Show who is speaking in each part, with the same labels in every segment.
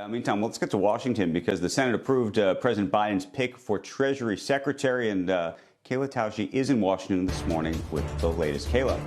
Speaker 1: Meantime, let's get to Washington because the Senate approved President Biden's pick for Treasury Secretary, and Kayla Tausche is in Washington this morning with the latest. Kayla.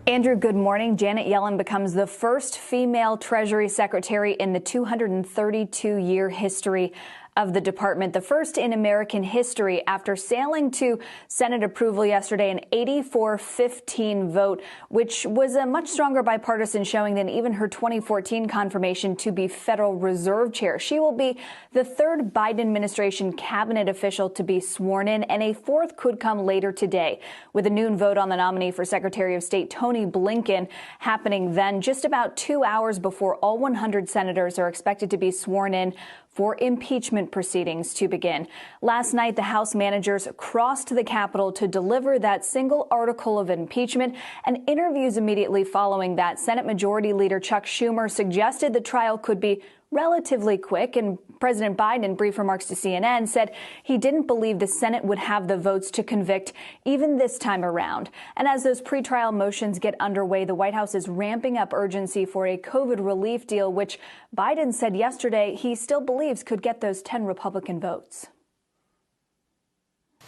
Speaker 2: Andrew, good morning. Janet Yellen becomes the first female Treasury Secretary in the 232-year history of the department, the first in American history after sailing to Senate approval yesterday, an 84-15 vote, which was a much stronger bipartisan showing than even her 2014 confirmation to be Federal Reserve Chair. She will be the third Biden administration cabinet official to be sworn in, and a fourth could come later today, with a noon vote on the nominee for Secretary of State Tony Blinken happening then, just about 2 hours before all 100 senators are expected to be sworn in for impeachment proceedings to begin. Last night, the House managers crossed the Capitol to deliver that single article of impeachment, and interviews immediately following that. Senate Majority Leader Chuck Schumer suggested the trial could be relatively quick, and President Biden, in brief remarks to CNN, said he didn't believe the Senate would have the votes to convict even this time around. And as those pretrial motions get underway, the White House is ramping up urgency for a COVID relief deal, which Biden said yesterday he still believes could get those 10 Republican votes.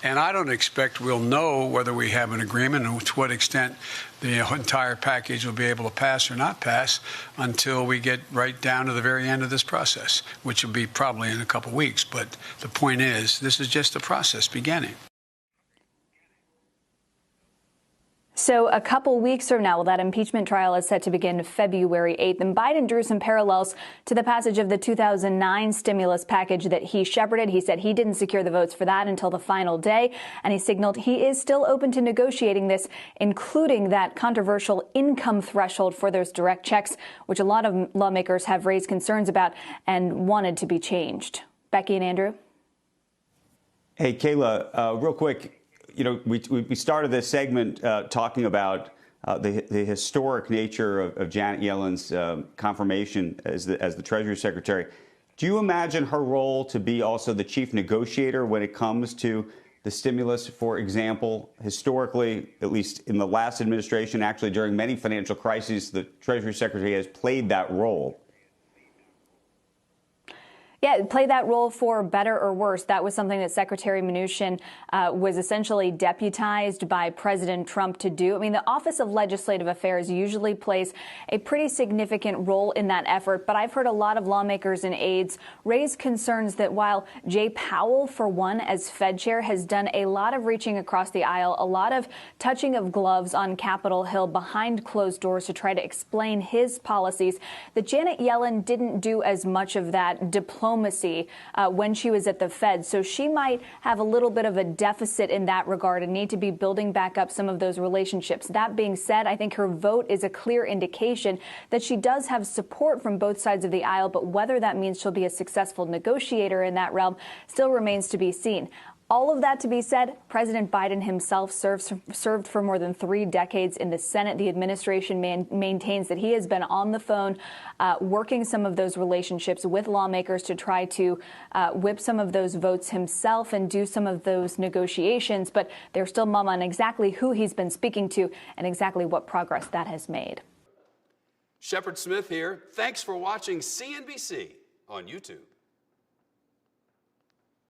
Speaker 3: And I don't expect we'll know whether we have an agreement and to what extent the entire package will be able to pass or not pass until we get right down to the very end of this process, which will be probably in a couple of weeks. But the point is, this is just a process beginning.
Speaker 2: So a couple weeks from now, that impeachment trial is set to begin February 8th. And Biden drew some parallels to the passage of the 2009 stimulus package that he shepherded. He said he didn't secure the votes for that until the final day. And he signaled he is still open to negotiating this, including that controversial income threshold for those direct checks, which a lot of lawmakers have raised concerns about and wanted to be changed. Becky and Andrew.
Speaker 1: Hey, Kayla, real quick. You know, we started this segment talking about the historic nature of Janet Yellen's confirmation as the Treasury Secretary. Do you imagine her role to be also the chief negotiator when it comes to the stimulus, for example? Historically, at least in the last administration, actually during many financial crises, the Treasury Secretary has played that role.
Speaker 2: Yeah, play that role for better or worse. That was something that Secretary Mnuchin was essentially deputized by President Trump to do. I mean, the Office of Legislative Affairs usually plays a pretty significant role in that effort. But I've heard a lot of lawmakers and aides raise concerns that while Jay Powell, for one, as Fed chair, has done a lot of reaching across the aisle, a lot of touching of gloves on Capitol Hill behind closed doors to try to explain his policies, that Janet Yellen didn't do as much of that diplomacy when she was at the Fed. So she might have a little bit of a deficit in that regard and need to be building back up some of those relationships. That being said, I think her vote is a clear indication that she does have support from both sides of the aisle, but whether that means she'll be a successful negotiator in that realm still remains to be seen. All of that to be said, President Biden himself served for more than 3 decades in the Senate. The administration maintains that he has been on the phone working some of those relationships with lawmakers to try to whip some of those votes himself and do some of those negotiations. But they're still mum on exactly who he's been speaking to and exactly what progress that has made.
Speaker 4: Shepard Smith here. Thanks for watching CNBC on YouTube.